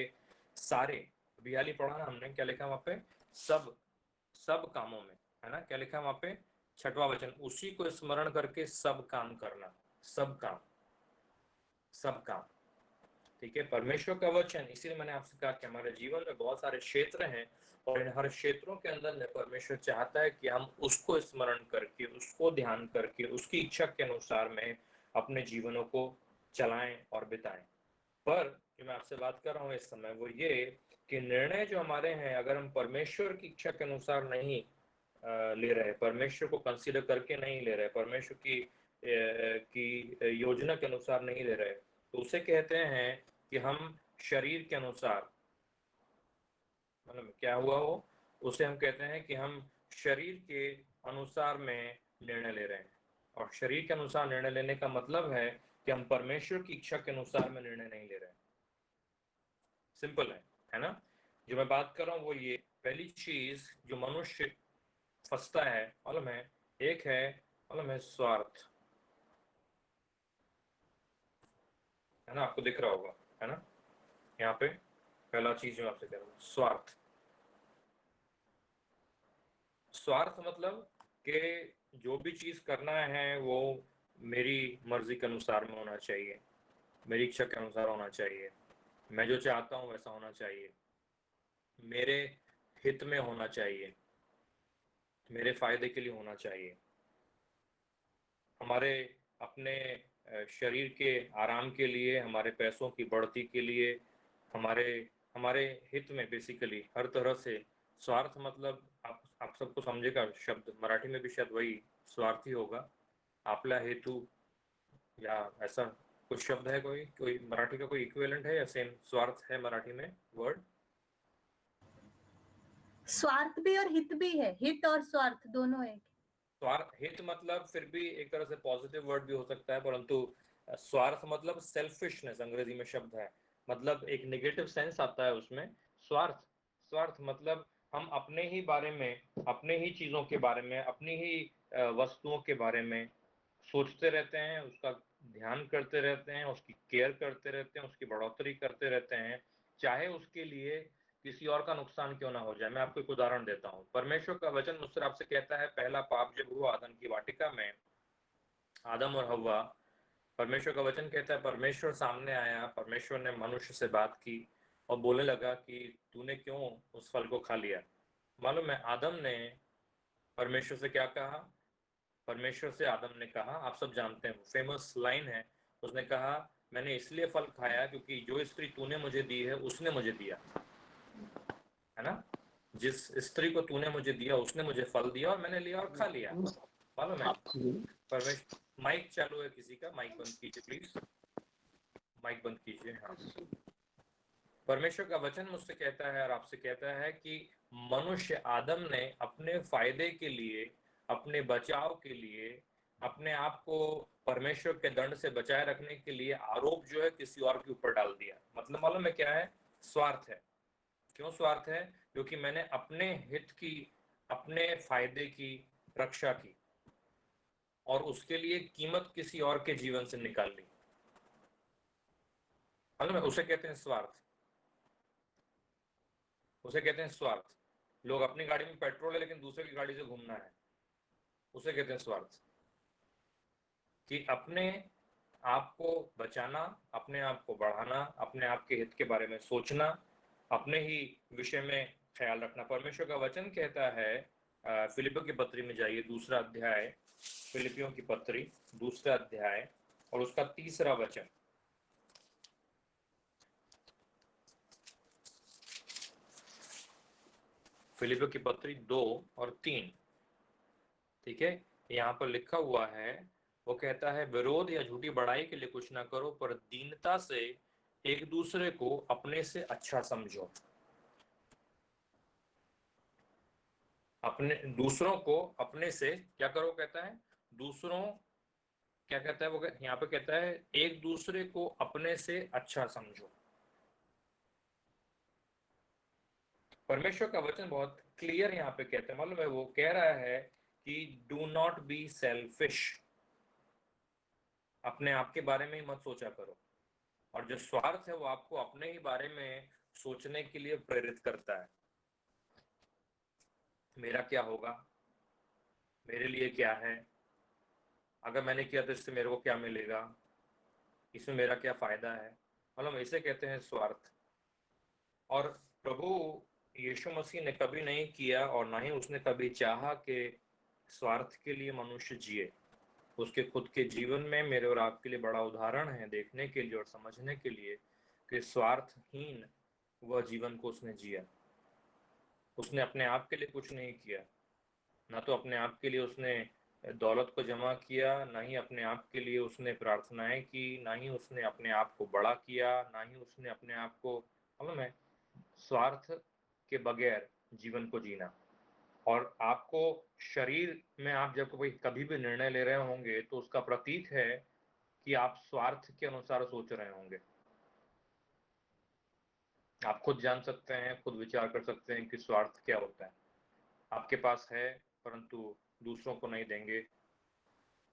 सारे, अभी हाल ही पढ़ा ना हमने, क्या लिखा वहां पे, सब सब कामों में, है ना, क्या लिखा वहां पे, 6वां वचन, उसी को स्मरण करके सब काम करना। सब काम, सब काम, ठीक है, परमेश्वर का वचन। इसीलिए मैंने आपसे कहा कि हमारे जीवन में बहुत सारे क्षेत्र हैं और इन हर क्षेत्रों के अंदर में परमेश्वर चाहता है कि हम उसको स्मरण करके, उसको ध्यान करके, उसकी इच्छा के अनुसार में अपने जीवनों को चलाएं और बिताएं। पर जो मैं आपसे बात कर रहा हूँ इस समय वो ये कि निर्णय जो हमारे हैं, अगर हम परमेश्वर की इच्छा के अनुसार नहीं ले रहे, परमेश्वर को कंसीडर करके नहीं ले रहे, परमेश्वर की योजना के अनुसार नहीं ले रहे, तो उसे कहते हैं कि हम शरीर के अनुसार, मतलब क्या हुआ वो, उसे हम कहते हैं कि हम शरीर के अनुसार में निर्णय ले रहे हैं। और शरीर के अनुसार निर्णय लेने का मतलब है कि हम परमेश्वर की इच्छा के अनुसार में निर्णय नहीं ले रहे हैं। सिंपल है ना। जो मैं बात कर रहा हूँ वो ये, पहली चीज जो मनुष्य फंसता है मालूम है, एक है मालूम है, स्वार्थ, है ना, आपको दिख रहा होगा, है ना, यहाँ पे पहला चीज जो आपसे कह रहा हूँ, स्वार्थ। स्वार्थ मतलब कि जो भी चीज करना है वो मेरी मर्जी के अनुसार में होना चाहिए, मेरी इच्छा के अनुसार होना चाहिए, मैं जो चाहता हूँ वैसा होना चाहिए, मेरे हित में होना चाहिए, मेरे फायदे के लिए होना चाहिए, हमारे अपने शरीर के आराम के लिए, हमारे पैसों की बढ़ती के लिए, हमारे हमारे हित में, बेसिकली हर तरह से। स्वार्थ मतलब आप सबको समझेगा, शब्द मराठी में भी शायद वही स्वार्थी होगा, आपला हेतू या ऐसा कुछ शब्द है, कोई मराठी का कोई इक्विवेलेंट है या सेम स्वार्थ है मराठी में वर्ड? स्वार्थ भी और हित भी है, हित और स्वार्थ दोनों है। स्वार्थ, हित मतलब फिर भी एक तरह से पॉजिटिव वर्ड भी हो सकता है, परंतु स्वार्थ मतलब सेल्फिशनेस अंग्रेजी में शब्द है, मतलब एक नेगेटिव सेंस आता है उसमें। स्वार्थ, स्वार्थ मतलब हम अपने ही बारे में, अपने ही चीजों के बारे में, अपनी ही वस्तुओं के बारे में सोचते रहते हैं, उसका ध्यान करते रहते हैं, उसकी केयर करते रहते हैं, उसकी बढ़ोतरी करते रहते हैं, चाहे उसके लिए किसी और का नुकसान क्यों ना हो जाए। मैं आपको एक उदाहरण देता हूँ। परमेश्वर का वचन मुझसे आपसे कहता है, पहला पाप जब हुआ आदम की वाटिका में, आदम और हव्वा, परमेश्वर का वचन कहता है परमेश्वर सामने आया, परमेश्वर ने मनुष्य से बात की और बोलने लगा कि तूने क्यों उस फल को खा लिया। मालूम है आदम ने परमेश्वर से क्या कहा? परमेश्वर से आदम ने कहा, आप सब जानते हैं, फेमस लाइन है, उसने कहा मैंने इसलिए फल खाया क्योंकि जो स्त्री तूने मुझे दी है उसने मुझे दिया है ना। जिस स्त्री को तूने मुझे दिया उसने मुझे फल दिया और मैंने लिया और खा लिया। मालूम है परमेश्वर। माइक चालू है किसी का? माइक बंद कीजिए प्लीज, माइक बंद कीजिए। हाँ, परमेश्वर का वचन मुझसे कहता है और आपसे कहता है कि मनुष्य आदम ने अपने फायदे के लिए, अपने बचाव के लिए, अपने आप को परमेश्वर के दंड से बचाए रखने के लिए आरोप जो है किसी और के ऊपर डाल दिया। मतलब मालूम है क्या है? स्वार्थ है। क्यों स्वार्थ है? क्योंकि मैंने अपने हित की, अपने फायदे की रक्षा की और उसके लिए कीमत किसी और के जीवन से निकाल ली। मालूम है, उसे कहते हैं स्वार्थ, उसे कहते हैं स्वार्थ। लोग अपनी गाड़ी में पेट्रोल है लेकिन दूसरे की गाड़ी से घूमना है, उसे कहते हैं स्वार्थ। कि अपने आप को बचाना, अपने आप को बढ़ाना, अपने आप के हित के बारे में सोचना, अपने ही विषय में ख्याल रखना। परमेश्वर का वचन कहता है, फिलिपियों की पत्री में जाइए, दूसरा अध्याय, फिलिपियों की पत्री दूसरा अध्याय और उसका तीसरा वचन। फिलिपियों की पत्री 2 और 3, ठीक है। यहाँ पर लिखा हुआ है, वो कहता है विरोध या झूठी बड़ाई के लिए कुछ ना करो, पर दीनता से एक दूसरे को अपने से अच्छा समझो। अपने दूसरों को अपने से क्या करो कहता है? दूसरों क्या कहता है वो? यहाँ पे कहता है एक दूसरे को अपने से अच्छा समझो। परमेश्वर का वचन बहुत क्लियर यहाँ पे कहता है, मालूम है, वो कह रहा है कि डू नॉट बी सेल्फिश। अपने आप के बारे में ही मत सोचा करो। और जो स्वार्थ है वो आपको अपने ही बारे में सोचने के लिए प्रेरित करता है। मेरा क्या होगा, मेरे लिए क्या है, अगर मैंने किया तो इससे मेरे को क्या मिलेगा, इसमें मेरा क्या फायदा है। मतलब इसे कहते हैं स्वार्थ। और प्रभु यीशु मसीह ने कभी नहीं किया और ना ही उसने कभी चाहा कि स्वार्थ के लिए मनुष्य जिए। उसके खुद के जीवन में मेरे और आपके लिए बड़ा उदाहरण है देखने के लिए और समझने के लिए कि स्वार्थहीन वह जीवन को उसने जिया। उसने अपने आप के लिए कुछ नहीं किया, ना तो अपने आप के लिए उसने दौलत को जमा किया, ना ही अपने आप के लिए उसने प्रार्थनाएं की, ना ही उसने अपने आप को बड़ा किया, ना ही उसने अपने आप को, मालूम है, स्वार्थ के बगैर जीवन को जीना। और आपको शरीर में आप जब कोई कभी भी निर्णय ले रहे होंगे तो उसका प्रतीक है कि आप स्वार्थ के अनुसार सोच रहे होंगे। आप खुद जान सकते हैं, खुद विचार कर सकते हैं कि स्वार्थ क्या होता है। आपके पास है परंतु दूसरों को नहीं देंगे।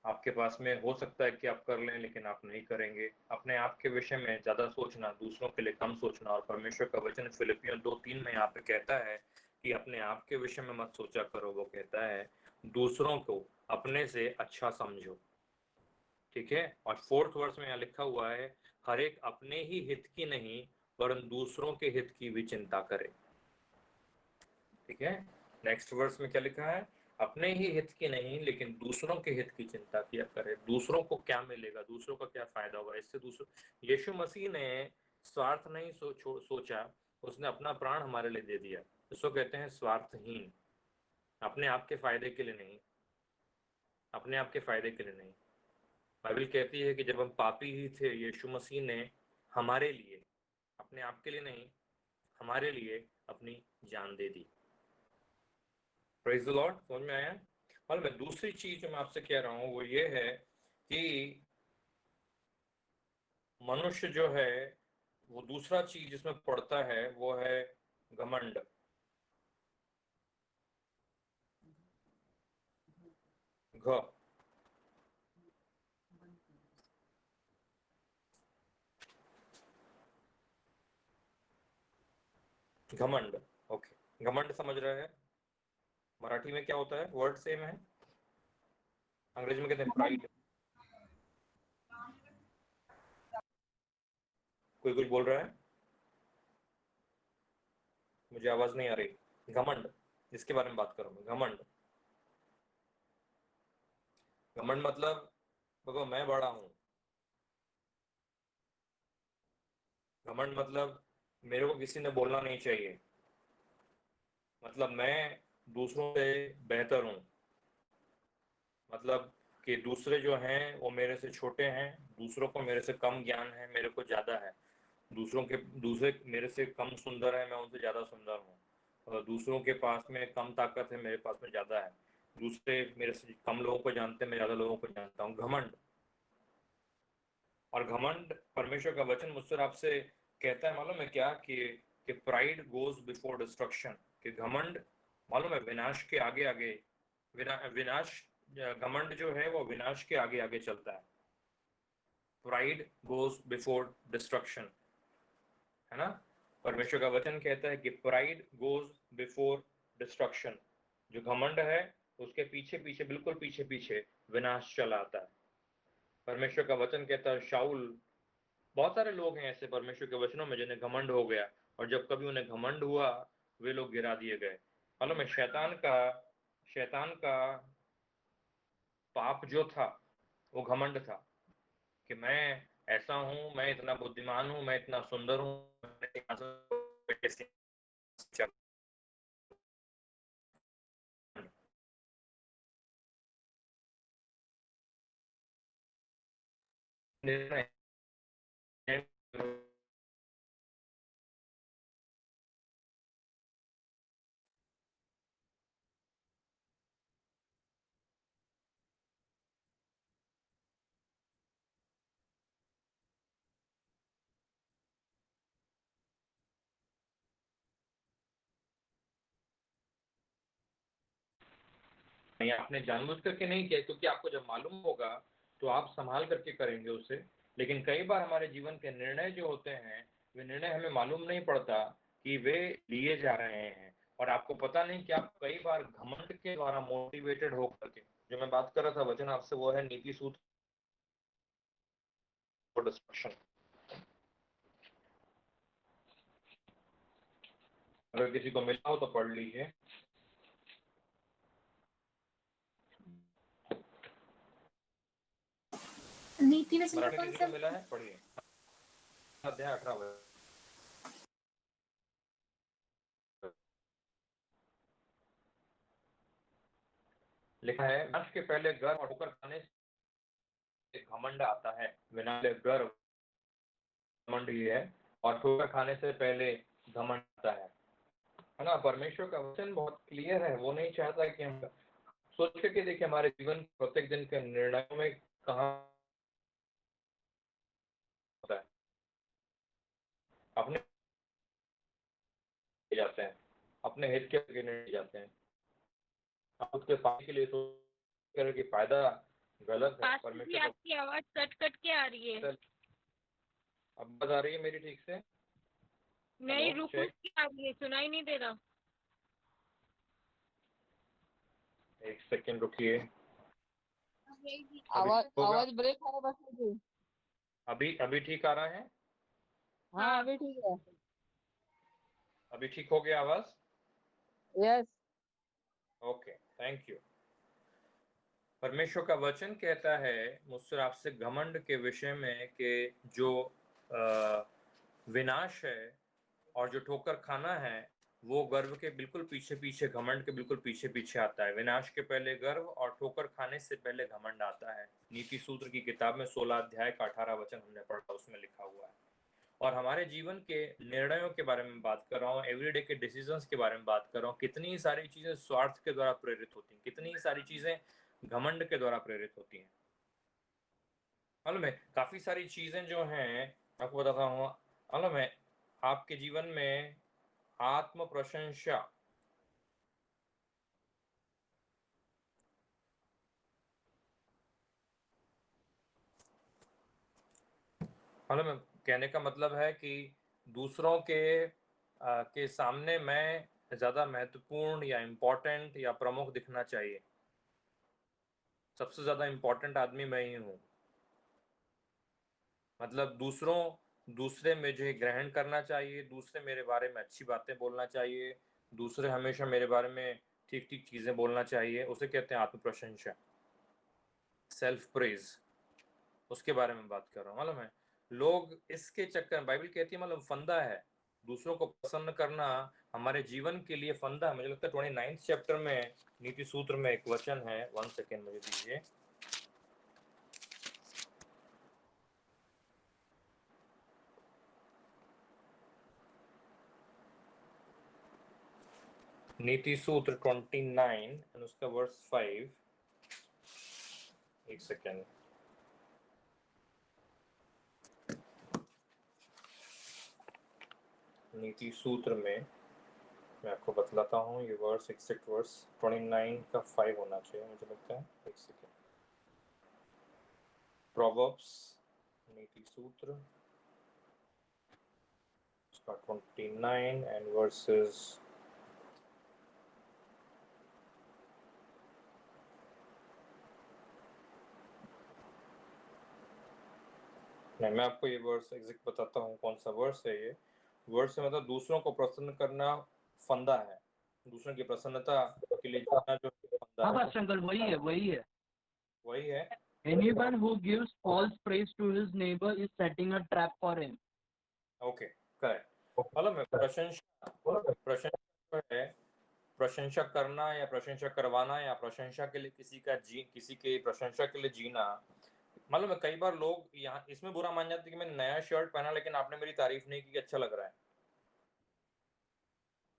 आपके पास में हो सकता है कि आप कर लें लेकिन आप नहीं करेंगे। अपने आप के विषय में ज्यादा सोचना, दूसरों के लिए कम सोचना। और परमेश्वर का वचन फिलिपियों 2:3 में यहाँ पे कहता है कि अपने आप के विषय में मत सोचा करो, वो कहता है दूसरों को अपने से अच्छा समझो, ठीक है। और 4th वर्स में यहाँ लिखा हुआ है, हर एक अपने ही हित की नहीं वरन दूसरों के हित की भी चिंता करे, ठीक है। नेक्स्ट वर्स में क्या लिखा है? अपने ही हित की नहीं लेकिन दूसरों के हित की चिंता किया करे। दूसरों को क्या मिलेगा, दूसरों का क्या फायदा होगा इससे। दूसरों, यीशु मसीह ने स्वार्थ नहीं सोचा, उसने अपना प्राण हमारे लिए दे दिया। इसको कहते हैं स्वार्थहीन। अपने आप के फायदे के लिए नहीं, अपने आप के फायदे के लिए नहीं। बाइबल कहती है कि जब हम पापी ही थे, यीशु मसीह ने हमारे लिए, अपने आप के लिए नहीं, हमारे लिए अपनी जान दे दी। Praise the lord. समझ में आया? और मैं दूसरी चीज जो मैं आपसे कह रहा हूं वो ये है कि मनुष्य जो है वो दूसरा चीज जिसमें पड़ता है वो है घमंड। घ घमंड। ओके, घमंड समझ रहे हैं? मराठी में क्या होता है? वर्ड सेम है, अंग्रेजी में कहते हैं प्राइड। कोई कुछ बोल रहा है? मुझे आवाज नहीं आ रही। घमंड, इसके बारे में बात करूंगा। घमंड, घमंड मतलब देखो मैं बड़ा हूं। घमंड मतलब मेरे को किसी ने बोलना नहीं चाहिए, मतलब मैं दूसरों से बेहतर हूं, मतलब कि दूसरे जो हैं वो मेरे से छोटे हैं, दूसरों को मेरे से कम ज्ञान है, मेरे को ज़्यादा है। दूसरे मेरे से कम सुंदर है, मैं उनसे ज़्यादा सुंदर हूँ। और दूसरों के पास में कम ताकत है, मेरे पास में ज़्यादा है। दूसरे मेरे से कम लोगों को जानते हैं, मैं ज़्यादा लोगों को जानता हूँ। घमंड। और घमंड परमेश्वर का वचन मुझसे आपसे कहता है मालूम है क्या? कि प्राइड गोज बिफोर डिस्ट्रक्शन। कि घमंड मालूम है विनाश के आगे आगे, विनाश, घमंड जो है वो विनाश के आगे आगे चलता है। प्राइड गोज बिफोर डिस्ट्रक्शन, है ना? परमेश्वर का वचन कहता है कि प्राइड गोज बिफोर डिस्ट्रक्शन। जो घमंड है उसके पीछे पीछे, बिल्कुल पीछे पीछे विनाश चला आता है। परमेश्वर का वचन कहता है शाऊल, बहुत सारे लोग हैं ऐसे परमेश्वर के वचनों में जिन्हें घमंड हो गया, और जब कभी उन्हें घमंड हुआ वे लोग गिरा दिए गए। मालूम है शैतान का पाप जो था वो घमंड था कि मैं ऐसा हूं, मैं इतना बुद्धिमान हूं, मैं इतना सुंदर हूं, नहीं, आपने जानबूझ करके नहीं किया, क्योंकि आपको जब मालूम होगा तो आप संभाल करके करेंगे उसे। लेकिन कई बार हमारे जीवन के निर्णय जो होते हैं, वे निर्णय हमें मालूम नहीं पड़ता कि वे लिए जा रहे हैं, और आपको पता नहीं कि आप कई बार घमंड के द्वारा मोटिवेटेड होकर के, जो मैं बात कर रहा था वचन आपसे, वो है नीति सूत्र डिस्ट्रक्शन। अगर किसी को मिला हो तो पढ़ लीजिए। नीति वचन का मराठी कौन किसी सा? को मिला है? पढ़िए अध्याय 18। लिखा है विनाश के पहले गर्व और ठोकर खाने से घमंड आता है। विनाश के गर्व घमंड ही है, और ठोकर खाने से पहले घमंड आता है ना? परमेश्वर का वचन बहुत क्लियर है, वो नहीं चाहता कि हम सोच करके देखिए हमारे जीवन के प्रत्येक दिन के निर्णयों में कहाँ होता है, अपने जाते हैं, अपने हित के आगे निर्णय जाते हैं, आप उसके फायदे के लिए सोच कर कि फायदा गलत है। परमेश्वर आपकी आवाज कट कट के आ रही है। अब बात आ रही है मेरी ठीक से? नहीं, रुक रुक के आ रही है, सुनाई नहीं दे रहा। एक सेकंड रुकिए। आवाज ब्रेक आ रहा है। अभी ठीक आ रहा है? हाँ अभी ठीक है। अभी ठीक हो गया आवाज? यस। Okay, thank you. परमेश्वर का वचन कहता है मुझसे आपसे घमंड के विषय में कि जो विनाश है और जो ठोकर खाना है वो गर्व के बिल्कुल पीछे पीछे, घमंड के बिल्कुल पीछे पीछे आता है। विनाश के पहले गर्व और ठोकर खाने से पहले घमंड आता है। नीति सूत्र की किताब में 16 अध्याय का 18 वचन हमने पढ़ा, उसमें लिखा हुआ है। और हमारे जीवन के निर्णयों के बारे में बात कर रहा हूँ, एवरीडे के डिसीजंस के बारे में बात कर रहा हूँ। कितनी सारी चीजें स्वार्थ के द्वारा प्रेरित होती हैं, कितनी सारी चीजें घमंड के द्वारा प्रेरित होती हैं। मालूम है, काफी सारी चीजें जो हैं, आपको बताता हूँ, मालूम है, आपके जीवन में आत्म प्रशंसा, मालूम है, कहने का मतलब है कि दूसरों के सामने मैं ज्यादा महत्वपूर्ण या इम्पोर्टेंट या प्रमुख दिखना चाहिए। सबसे ज्यादा इम्पोर्टेंट आदमी मैं ही हूँ। मतलब दूसरे मुझे ग्रहण करना चाहिए, दूसरे मेरे बारे में अच्छी बातें बोलना चाहिए, दूसरे हमेशा मेरे बारे में ठीक ठीक चीजें बोलना चाहिए। उसे कहते हैं आत्म प्रशंसा, सेल्फ प्रेज। उसके बारे में बात कर रहा हूँ। मालूम है, लोग इसके चक्कर, बाइबल कहती है, मतलब फंदा है दूसरों को पसंद करना, हमारे जीवन के लिए फंदा है। मुझे लगता है 29 चैप्टर में नीति सूत्र में एक वचन है, 1 सेकेंड मुझे दीजिए। नीति सूत्र 29 और उसका वर्स 5, एक सेकेंड। नीति सूत्र में मैं आपको बतलाता हूँ, ये वर्स एग्जैक्ट वर्स 29 का 5 होना चाहिए मुझे लगता है। एक सेकेंड। प्रोवर्ब्स, नीति सूत्र, उसका 29 एंड वर्सेस नहीं, मैं आपको ये वर्स एग्जैक्ट बताता हूँ कौन सा वर्स है। ये वर्स है, मतलब दूसरों को प्रसन्न करना फंदा है, दूसरों की प्रसन्नता के लिए जीना जो फंदा है। हाँ शंकर, वही है। है Anyone who gives false praise to his neighbor is setting a trap for him. Okay, correct. मतलब मैं प्रशंसा जो है, प्रशंसा करना या प्रशंसा करवाना या प्रशंसा के लिए किसी के प्रशंसा के लिए जीना। मालूम है, कई बार लोग यहाँ इसमें बुरा मान जाते हैं कि मैंने नया शर्ट पहना लेकिन आपने मेरी तारीफ नहीं की कि अच्छा लग रहा है।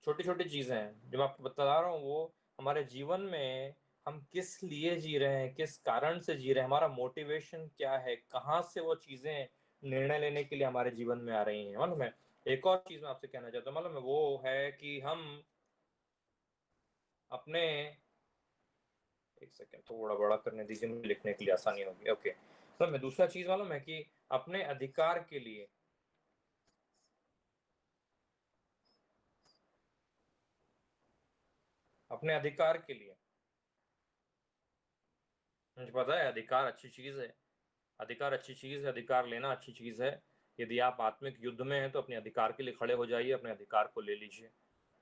छोटी छोटी चीजें हैं जो मैं आपको बता रहा हूँ, वो हमारे जीवन में हम किस लिए जी रहे हैं, किस कारण से जी रहे हैं, हमारा मोटिवेशन क्या है, कहाँ से वो चीजें निर्णय लेने के लिए हमारे जीवन में आ रही हैं। मालूम है, एक और चीज मैं आपसे कहना चाहता हूँ, मालूम है, वो है कि हम अपने, एक सेकेंड थोड़ा बड़ा करने दीजिए, मुझे लिखने के लिए आसानी होगी। ओके, तो मैं दूसरा चीज मालूम है कि अपने अधिकार के लिए, अपने अधिकार के लिए, मुझे पता है अधिकार अच्छी चीज है, अधिकार अच्छी चीज है, अधिकार लेना अच्छी चीज है। यदि आप आत्मिक युद्ध में हैं तो अपने अधिकार के लिए खड़े हो जाइए, अपने अधिकार को ले लीजिए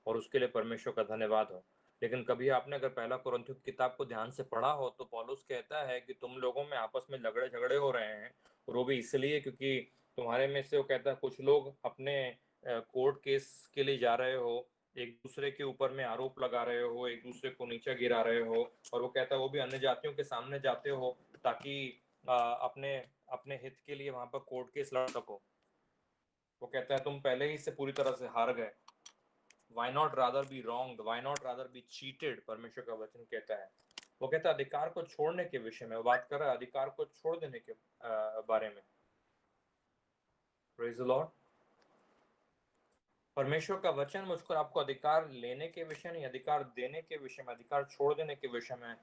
और उसके लिए परमेश्वर का धन्यवाद हो। लेकिन कभी आपने अगर पहला कुरिन्थियों की किताब को ध्यान से पढ़ा हो तो पौलुस कहता है कि तुम लोगों में आपस में झगड़े झगड़े हो रहे हैं, और वो भी इसलिए क्योंकि तुम्हारे में से, वो कहता है, कुछ लोग अपने कोर्ट केस के लिए जा रहे हो, एक दूसरे के ऊपर में आरोप लगा रहे हो, एक दूसरे को नीचे गिरा रहे हो, और वो कहता है वो भी अन्य जातियों के सामने जाते हो ताकि अपने अपने हित के लिए वहां पर कोर्ट केस लड़ सको। वो कहता है तुम पहले ही से पूरी तरह से हार गए। Why not rather be wronged? Why not rather be cheated? परमेश्वर का वचन कहता है। वो कहता है अधिकार को छोड़ने के विषय में, वो बात कर रहा है अधिकार को छोड़ देने के बारे में। Praise the Lord। परमेश्वर का वचन मुझको आपको अधिकार लेने के विषय नहीं, अधिकार देने के विषय में, अधिकार छोड़ देने के विषय में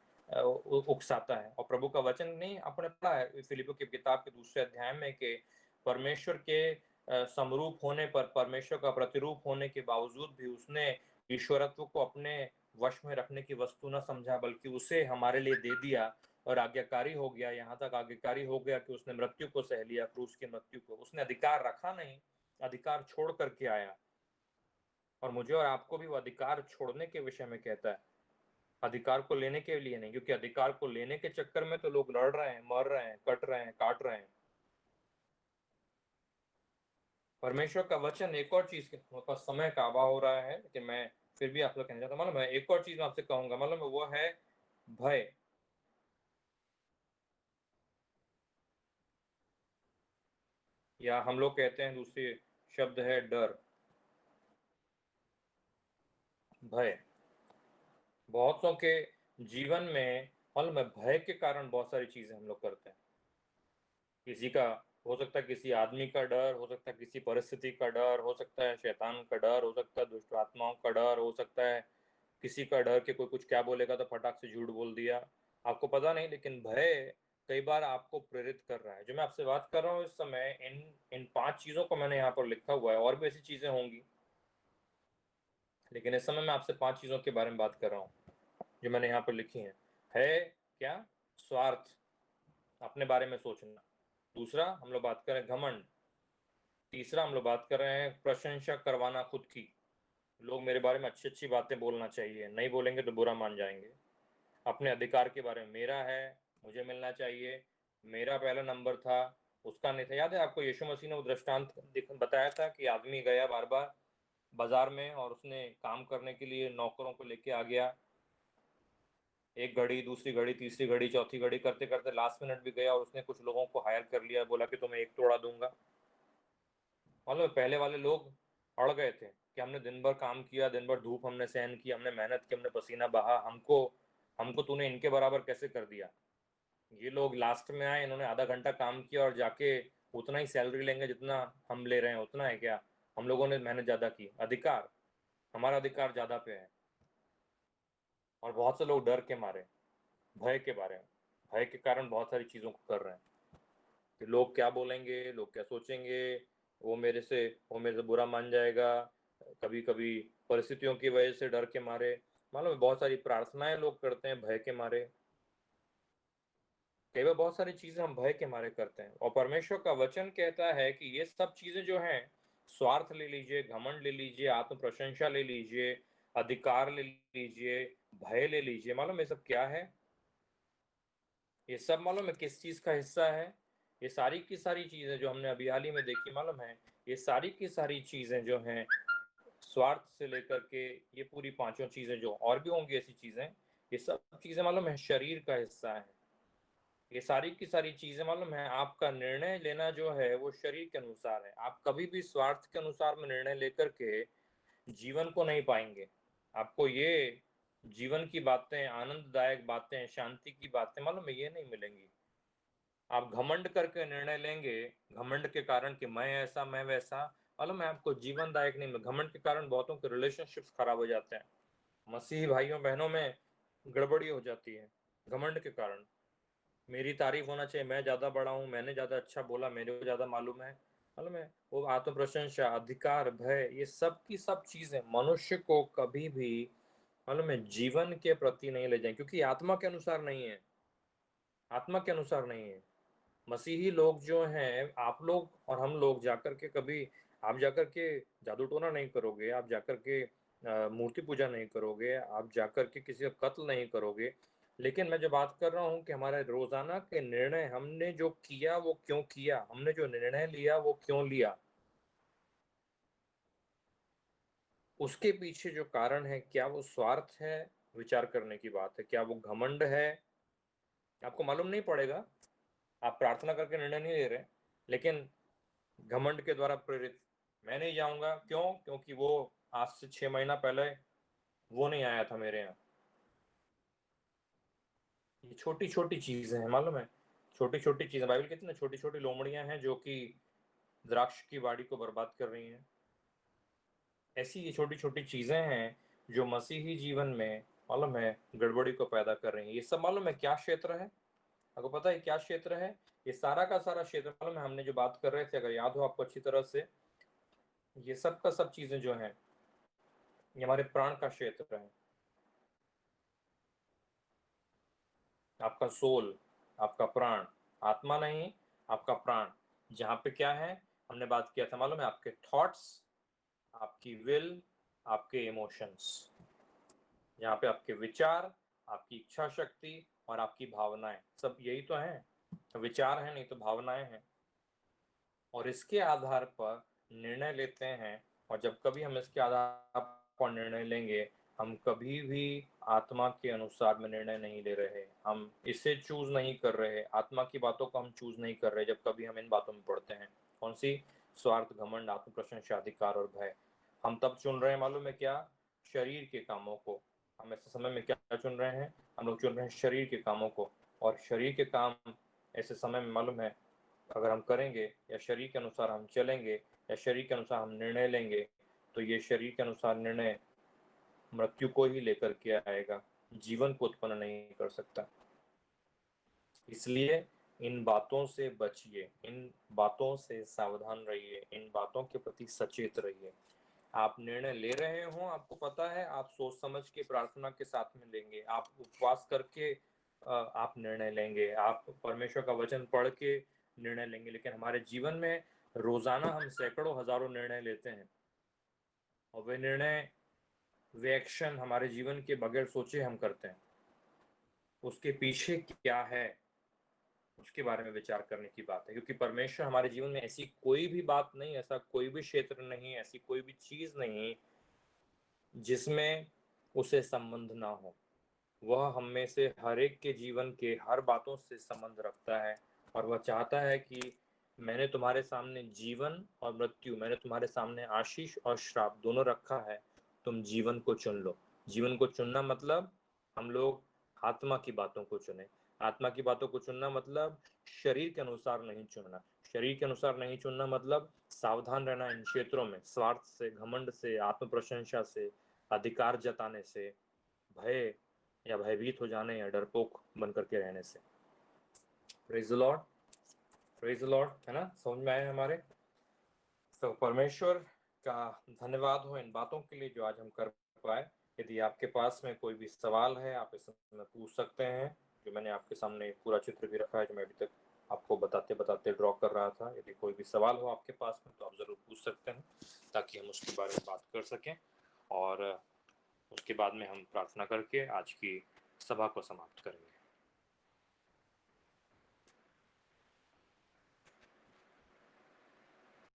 उकसाता है। और प्रभु का वचन नहीं आपने पढ़ा है फिलिपियों की किताब के 2 अध्याय में कि परमेश्वर के समरूप होने पर, परमेश्वर का प्रतिरूप होने के बावजूद भी उसने ईश्वरत्व को अपने वश में रखने की वस्तु न समझा, बल्कि उसे हमारे लिए दे दिया और आज्ञाकारी हो गया। यहाँ तक आज्ञाकारी हो गया कि उसने मृत्यु को सह लिया, क्रूस की मृत्यु को। उसने अधिकार रखा नहीं, अधिकार छोड़ करके आया। और मुझे और आपको भी वो अधिकार छोड़ने के विषय में कहता है, अधिकार को लेने के लिए नहीं, क्योंकि अधिकार को लेने के चक्कर में तो लोग लड़ रहे हैं, मर रहे हैं, कट रहे हैं, काट रहे हैं। परमेश्वर का वचन एक और चीज, मेरे पास समय का अभाव हो रहा है, लेकिन मैं फिर भी आप लोग कहना चाहता हूँ, मालूम है एक और चीज मैं आपसे कहूंगा, मालूम है वो है भय। या हम लोग कहते हैं दूसरे शब्द है डर, भय। बहुतों के जीवन में मालूम है भय के कारण बहुत सारी चीजें हम लोग करते हैं। किसी का हो सकता है, किसी आदमी का डर हो सकता है, किसी परिस्थिति का डर हो सकता है, शैतान का डर हो सकता है, दुष्ट आत्माओं का डर हो सकता है, किसी का डर कि कोई कुछ क्या बोलेगा तो फटाक से झूठ बोल दिया, आपको पता नहीं। लेकिन भय कई बार आपको प्रेरित कर रहा है। जो मैं आपसे बात कर रहा हूँ इस समय, इन इन 5 चीजों को मैंने यहाँ पर लिखा हुआ है, और भी ऐसी चीजें होंगी, लेकिन इस समय मैं आपसे 5 चीजों के बारे में बात कर रहा हूँ जो मैंने यहाँ पर लिखी है क्या? स्वार्थ, अपने बारे में सोचना। दूसरा हम लोग बात कर रहे हैं घमंड। तीसरा हम लोग बात कर रहे हैं प्रशंसा करवाना खुद की, लोग मेरे बारे में अच्छी अच्छी बातें बोलना चाहिए, नहीं बोलेंगे तो बुरा मान जाएंगे। अपने अधिकार के बारे में, मेरा है, मुझे मिलना चाहिए, मेरा पहला नंबर था, उसका नहीं था। याद है आपको यीशु मसीह ने वो दृष्टांत बताया था कि आदमी गया बार बार बाजार में और उसने काम करने के लिए नौकरों को लेके आ गया, एक घड़ी, दूसरी घड़ी, तीसरी घड़ी, चौथी घड़ी करते करते लास्ट मिनट भी गया और उसने कुछ लोगों को हायर कर लिया, बोला कि तुम्हें 1 तोड़ा दूंगा। मालूम पहले वाले लोग अड़ गए थे कि हमने दिन भर काम किया, दिन भर धूप हमने सहन की, हमने मेहनत की, हमने पसीना बहा, हमको हमको तूने इनके बराबर कैसे कर दिया। ये लोग लास्ट में आए, इन्होंने आधा घंटा काम किया और जाके उतना ही सैलरी लेंगे जितना हम ले रहे हैं, उतना है क्या? हम लोगों ने मेहनत ज्यादा की, अधिकार, हमारा अधिकार ज्यादा पे है। और बहुत से लोग डर के मारे, भय के बारे में, भय के कारण बहुत सारी चीजों को कर रहे हैं कि लोग क्या बोलेंगे, लोग क्या सोचेंगे, वो मेरे से बुरा मान जाएगा। कभी कभी परिस्थितियों की वजह से डर के मारे, मालूम है बहुत सारी प्रार्थनाएं लोग करते हैं भय के मारे। कई बार बहुत सारी चीजें हम भय के मारे करते हैं, और परमेश्वर का वचन कहता है कि ये सब चीजें जो हैं, स्वार्थ ले लीजिए, घमंड ले लीजिए, आत्म प्रशंसा ले लीजिए, अधिकार ले लीजिए, भय ले लीजिए, मालूम ये सब क्या है? ये सब मालूम है किस चीज का हिस्सा है? ये सारी की सारी चीजें जो हमने अभी हाल ही में देखी, मालूम है ये सारी की सारी चीजें जो हैं, स्वार्थ से लेकर के ये पूरी 5 चीजें, जो और भी होंगी ऐसी चीजें, ये सब चीजें मालूम है शरीर का हिस्सा है। ये सारी की सारी चीजें मालूम है, आपका निर्णय लेना जो है वो शरीर के अनुसार है। आप कभी भी स्वार्थ के अनुसार में निर्णय लेकर के जीवन को नहीं पाएंगे। आपको ये जीवन की बातें, आनंददायक बातें, शांति की बातें मालूम है ये नहीं मिलेंगी। आप घमंड करके निर्णय लेंगे, घमंड के कारण कि मैं ऐसा, मैं वैसा, मालूम है आपको जीवनदायक नहीं। घमंड के कारण बहुतों के रिलेशनशिप्स खराब हो जाते हैं, मसीही भाइयों बहनों में गड़बड़ी हो जाती है घमंड के कारण। मेरी तारीफ होना चाहिए, मैं ज्यादा बड़ा हूँ, मैंने ज्यादा अच्छा बोला, मेरे को ज्यादा मालूम है, मालूम है वो आत्म प्रशंसा, अधिकार, भय, ये सब की सब चीजें मनुष्य को कभी भी मालूम है जीवन के प्रति नहीं ले जाए, क्योंकि आत्मा के अनुसार नहीं है, आत्मा के अनुसार नहीं है। मसीही लोग जो हैं, आप लोग और हम लोग जाकर के कभी, आप जाकर के जादू टोना नहीं करोगे, आप जाकर के मूर्ति पूजा नहीं करोगे, आप जाकर के किसी का कत्ल नहीं करोगे। लेकिन मैं जो बात कर रहा हूँ कि हमारे रोजाना के निर्णय, हमने जो किया वो क्यों किया, हमने जो निर्णय लिया वो क्यों लिया, उसके पीछे जो कारण है, क्या वो स्वार्थ है, विचार करने की बात है। क्या वो घमंड है? आपको मालूम नहीं पड़ेगा, आप प्रार्थना करके निर्णय नहीं ले रहे, लेकिन घमंड के द्वारा प्रेरित, मैं नहीं जाऊंगा, क्यों? क्योंकि वो आज से 6 महीना पहले वो नहीं आया था मेरे यहाँ। ये छोटी छोटी चीजें हैं, मालूम है, छोटी छोटी चीजें। बाइबल कहती है ना, छोटी छोटी लोमड़ियां हैं जो कि द्राक्ष की बाड़ी को बर्बाद कर रही हैं। ऐसी ये छोटी छोटी चीजें हैं जो मसीही जीवन में मालूम है गड़बड़ी को पैदा कर रही हैं। ये सब मालूम है क्या क्षेत्र है? आपको पता है क्या क्षेत्र है? ये सारा का सारा क्षेत्र मालूम है, हमने जो बात कर रहे थे, अगर याद हो आपको अच्छी तरह से, ये सब का सब चीजें जो हैं, ये हमारे प्राण का क्षेत्र है। आपका सोल, आपका प्राण, आत्मा नहीं, आपका प्राण, जहां पे क्या है, हमने बात किया था मालूम है, आपके थॉट्स, आपकी विल, आपके इमोशंस, जहां पे आपके विचार, आपकी इच्छा शक्ति और आपकी भावनाएं, सब यही तो हैं। विचार है नहीं तो भावनाएं हैं, और इसके आधार पर निर्णय लेते हैं, और जब कभी हम इसके आधार पर निर्णय लेंगे, हम कभी भी आत्मा के अनुसार में निर्णय नहीं ले रहे, हम इसे चूज नहीं कर रहे, आत्मा की बातों को हम चूज नहीं कर रहे। जब कभी हम इन बातों में पढ़ते हैं, कौन सी? स्वार्थ, घमंड, आत्म प्रशंसा, अधिकार और भय। हम तब चुन रहे हैं, मालूम है क्या? शरीर के कामों को। हम ऐसे समय में क्या चुन रहे हैं? हम लोग चुन रहे हैं शरीर के कामों को। और शरीर के काम ऐसे समय में, मालूम है, अगर हम करेंगे या शरीर के अनुसार हम चलेंगे या शरीर के अनुसार हम निर्णय लेंगे, तो ये शरीर के अनुसार निर्णय मृत्यु को ही लेकर के आएगा, जीवन को उत्पन्न नहीं कर सकता। इसलिए इन बातों से बचिए, इन बातों से सावधान रहिए, इन बातों के प्रति सचेत रहिए। आप निर्णय ले रहे हो, आपको पता है, आप सोच समझ के प्रार्थना के साथ में लेंगे, आप उपवास करके आप निर्णय लेंगे, आप परमेश्वर का वचन पढ़ के निर्णय लेंगे। लेकिन हमारे जीवन में रोजाना हम सैकड़ों हजारों निर्णय लेते हैं, और वे निर्णय, वे एक्शन हमारे जीवन के बगैर सोचे हम करते हैं। उसके पीछे क्या है, उसके बारे में विचार करने की बात है। क्योंकि परमेश्वर हमारे जीवन में ऐसी कोई भी बात नहीं, ऐसा कोई भी क्षेत्र नहीं, ऐसी कोई भी चीज नहीं जिसमें उसे संबंध ना हो। वह हम में से हर एक के जीवन के हर बातों से संबंध रखता है, और वह चाहता है कि मैंने तुम्हारे सामने जीवन और मृत्यु, मैंने तुम्हारे सामने आशीष और श्राप दोनों रखा है, तुम जीवन को चुन लो। जीवन को चुनना मतलब हम लोग आत्मा की बातों को चुने। आत्मा की बातों को चुनना मतलब शरीर के अनुसार नहीं चुनना। शरीर के अनुसार नहीं चुनना मतलब सावधान रहना इन क्षेत्रों में, स्वार्थ से, घमंड से, आत्म प्रशंसा से, अधिकार जताने से, भय या भयभीत हो जाने या डरपोक बन करके रहने से। Praise the Lord, praise the Lord, है ना? समझ में आए हमारे? तो परमेश्वर का धन्यवाद हो इन बातों के लिए जो आज हम कर पाए। यदि आपके पास में कोई भी सवाल है, आप इस समय पूछ सकते हैं। जो मैंने आपके सामने पूरा चित्र भी रखा है, जो मैं अभी तक आपको बताते बताते ड्रॉ कर रहा था। यदि कोई भी सवाल हो आपके पास में, तो आप जरूर पूछ सकते हैं, ताकि हम उसके बारे में बात कर सकें, और उसके बाद में हम प्रार्थना करके आज की सभा को समाप्त करेंगे।